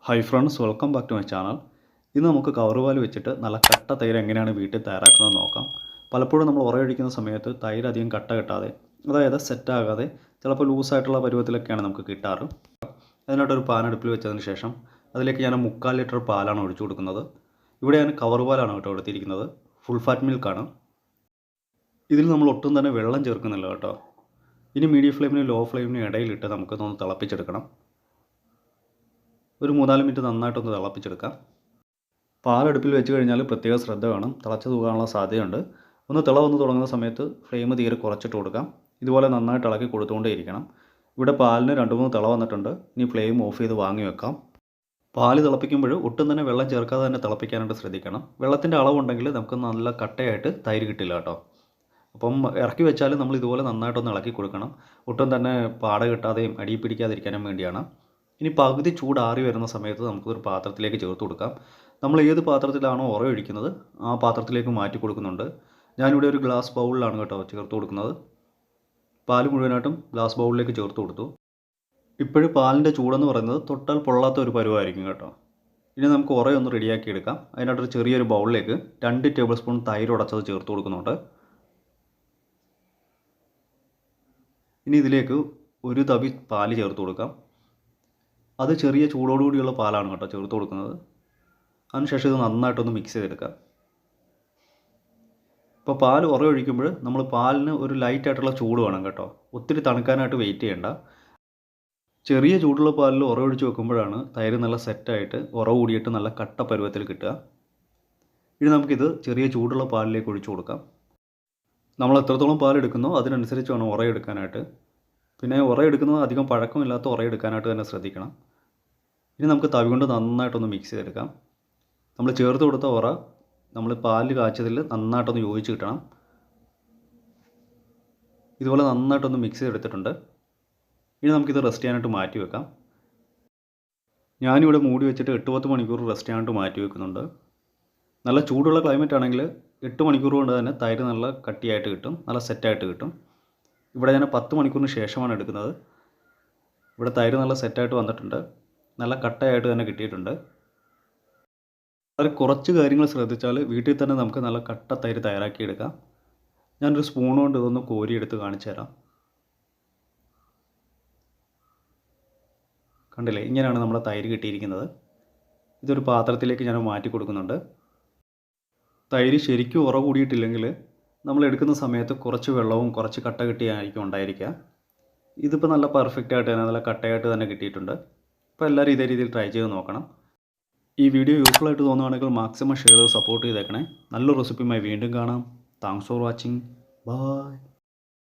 Hi friends, welcome back to my channel. ഇന്ന് നമുക്ക് കവറുപാൽ വെച്ചിട്ട് നല്ല കട്ട തൈര് എങ്ങനെയാണ് വീട്ടിൽ തയ്യാറാക്കുന്നത് നോക്കാം. പലപ്പോഴും നമ്മൾ ഉറയൊഴിക്കുന്ന സമയത്ത് തൈര് അധികം കട്ട കിട്ടാതെ, അതായത് സെറ്റാകാതെ ചിലപ്പോൾ ലൂസായിട്ടുള്ള പരുവത്തിലൊക്കെയാണ് നമുക്ക് കിട്ടാറ്. അതിനായിട്ടൊരു പാൻ അടുപ്പിൽ വെച്ചതിന് ശേഷം അതിലേക്ക് ഞാൻ 3/4 ലിറ്റർ പാലാണ് ഒഴിച്ചു കൊടുക്കുന്നത്. ഇവിടെ ഞാൻ കവറുപാലാണ് കേട്ടോ എടുത്തിരിക്കുന്നത്, ഫുൾ ഫാറ്റ് മിൽക്കാണ്. ഇതിൽ നമ്മൾ ഒട്ടും തന്നെ വെള്ളം ചേർക്കുന്നില്ല കേട്ടോ. ഇനി മീഡിയം ഫ്ലെയിമിനും ലോ ഫ്ലെയിമിനും ഇടയിലിട്ട് നമുക്കൊന്ന് തിളപ്പിച്ചെടുക്കണം. ഒരു 3-4 മിനിറ്റ് നന്നായിട്ടൊന്ന് തിളപ്പിച്ചെടുക്കാം. പാലടുപ്പിൽ വെച്ച് കഴിഞ്ഞാൽ പ്രത്യേക ശ്രദ്ധ വേണം, തിളച്ച് തൂകാനുള്ള സാധ്യതയുണ്ട്. ഒന്ന് തിള വന്ന് തുടങ്ങുന്ന സമയത്ത് ഫ്ലെയിം തീരെ കുറച്ചിട്ട് കൊടുക്കാം. ഇതുപോലെ നന്നായിട്ട് ഇളക്കി കൊടുത്തുകൊണ്ടേ ഇരിക്കണം. ഇവിടെ പാലിന് 2-3 തിള വന്നിട്ടുണ്ട്. ഇനി ഫ്ലെയിം ഓഫ് ചെയ്ത് വാങ്ങി വെക്കാം. പാല് തിളപ്പിക്കുമ്പോൾ ഒട്ടും തന്നെ വെള്ളം ചേർക്കാതെ തന്നെ തിളപ്പിക്കാനായിട്ട് ശ്രദ്ധിക്കണം. വെള്ളത്തിൻ്റെ അളവുണ്ടെങ്കിൽ നമുക്ക് നല്ല കട്ടയായിട്ട് തൈര് കിട്ടില്ല കേട്ടോ. അപ്പം ഇറക്കി വെച്ചാൽ നമ്മൾ ഇതുപോലെ നന്നായിട്ടൊന്ന് ഇളക്കി കൊടുക്കണം. ഒട്ടും തന്നെ പാട കിട്ടാതെയും അടി പിടിക്കാതിരിക്കാനും വേണ്ടിയാണ്. ഇനി പകുതി ചൂടാറി വരുന്ന സമയത്ത് നമുക്കൊരു പാത്രത്തിലേക്ക് ചേർത്ത് കൊടുക്കാം. നമ്മൾ ഏത് പാത്രത്തിലാണോ ഉറയൊഴിക്കുന്നത് ആ പാത്രത്തിലേക്ക് മാറ്റി കൊടുക്കുന്നുണ്ട്. ഞാനിവിടെ ഒരു ഗ്ലാസ് ബൗളിലാണ് കേട്ടോ ചേർത്ത് കൊടുക്കുന്നത്. പാൽ മുഴുവനായിട്ടും ഗ്ലാസ് ബൗളിലേക്ക് ചേർത്ത് കൊടുത്തു. ഇപ്പോഴും പാലിൻ്റെ ചൂടെന്ന് പറയുന്നത് തൊട്ടാൽ പൊള്ളാത്ത ഒരു പരുവമായിരിക്കും കേട്ടോ. ഇനി നമുക്ക് ഉറയൊന്ന് റെഡിയാക്കി എടുക്കാം. അതിനായിട്ടൊരു ചെറിയൊരു ബൗളിലേക്ക് 2 ടേബിൾ സ്പൂൺ തൈര് ഉടച്ചത് ചേർത്ത് കൊടുക്കുന്നുണ്ട്. ഇനി ഇതിലേക്ക് ഒരു തവി പാല് ചേർത്ത് കൊടുക്കാം. അത് ചെറിയ ചൂടോടുകൂടിയുള്ള പാലാണ് കേട്ടോ ചേർത്ത് കൊടുക്കുന്നത്. അതിനുശേഷം ഇത് നന്നായിട്ടൊന്ന് മിക്സ് ചെയ്തെടുക്കാം. ഇപ്പോൾ പാൽ ഉറയൊഴിക്കുമ്പോൾ നമ്മൾ പാലിന് ഒരു ലൈറ്റായിട്ടുള്ള ചൂട് വേണം കേട്ടോ. ഒത്തിരി തണുക്കാനായിട്ട് വെയിറ്റ് ചെയ്യേണ്ട. ചെറിയ ചൂടുള്ള പാലിൽ ഉറയൊഴിച്ച് വെക്കുമ്പോഴാണ് തൈര് നല്ല സെറ്റായിട്ട് ഉറ കൂടിയിട്ട് നല്ല കട്ട പരുവത്തിൽ കിട്ടുക. ഇനി നമുക്കിത് ചെറിയ ചൂടുള്ള പാലിലേക്ക് ഒഴിച്ചു കൊടുക്കാം. നമ്മൾ എത്രത്തോളം പാലെടുക്കുന്നോ അതിനനുസരിച്ച് വേണം ഉറയെടുക്കാനായിട്ട്. പിന്നെ ഉറയെടുക്കുന്നത് അധികം പഴക്കമില്ലാത്ത ഉറയെടുക്കാനായിട്ട് തന്നെ ശ്രദ്ധിക്കണം. ഇനി നമുക്ക് തവി കൊണ്ട് നന്നായിട്ടൊന്ന് മിക്സ് ചെയ്തെടുക്കാം. നമ്മൾ ചേർത്ത് കൊടുത്ത ഉറ നമ്മൾ പാലിൽ കാച്ചതിൽ നന്നായിട്ടൊന്ന് യോജിച്ച് കിട്ടണം. ഇതുപോലെ നന്നായിട്ടൊന്ന് മിക്സ് ചെയ്തെടുത്തിട്ടുണ്ട്. ഇനി നമുക്കിത് റെസ്റ്റ് ചെയ്യാനായിട്ട് മാറ്റി വെക്കാം. ഞാനിവിടെ മൂടി വെച്ചിട്ട് 8-10 മണിക്കൂർ റെസ്റ്റ് ചെയ്യാനായിട്ട് മാറ്റി വെക്കുന്നുണ്ട്. നല്ല ചൂടുള്ള ക്ലൈമറ്റ് ആണെങ്കിൽ 8 മണിക്കൂർ കൊണ്ട് തന്നെ തൈര് നല്ല കട്ടിയായിട്ട് കിട്ടും, നല്ല സെറ്റായിട്ട് കിട്ടും. ഇവിടെ ഞാൻ 10 മണിക്കൂറിന് ശേഷമാണ് എടുക്കുന്നത്. ഇവിടെ തൈര് നല്ല സെറ്റായിട്ട് വന്നിട്ടുണ്ട്, നല്ല കട്ടയായിട്ട് തന്നെ കിട്ടിയിട്ടുണ്ട്. വളരെ കുറച്ച് കാര്യങ്ങൾ ശ്രദ്ധിച്ചാൽ വീട്ടിൽ തന്നെ നമുക്ക് നല്ല കട്ട തൈര് തയ്യാറാക്കിയെടുക്കാം. ഞാനൊരു സ്പൂൺ കൊണ്ട് ഇതൊന്ന് കോരിയെടുത്ത് കാണിച്ചു തരാം. കണ്ടില്ലേ, ഇങ്ങനെയാണ് നമ്മുടെ തൈര് കിട്ടിയിരിക്കുന്നത്. ഇതൊരു പാത്രത്തിലേക്ക് ഞാൻ മാറ്റി കൊടുക്കുന്നുണ്ട്. തൈര് ശരിക്കും ഉറ കൂടിയിട്ടില്ലെങ്കിൽ നമ്മൾ എടുക്കുന്ന സമയത്ത് കുറച്ച് വെള്ളവും കുറച്ച് കട്ട കിട്ടിയായിരിക്കും ഉണ്ടായിരിക്കുക. ഇതിപ്പോൾ നല്ല പെർഫെക്റ്റ് ആയിട്ട് തന്നെ നല്ല കട്ടയായിട്ട് തന്നെ കിട്ടിയിട്ടുണ്ട്. അപ്പോൾ എല്ലാവരും ഇതേ രീതിയിൽ ട്രൈ ചെയ്ത് നോക്കണം. ഈ വീഡിയോ യൂസ്ഫുൾ ആയിട്ട് തോന്നുകയാണെങ്കിൽ മാക്സിമം ഷെയർ ചെയ്ത് സപ്പോർട്ട് ചെയ്തേക്കണേ. നല്ലൊരു റെസിപ്പിയുമായി വീണ്ടും കാണാം. Thanks for watching. ബൈ.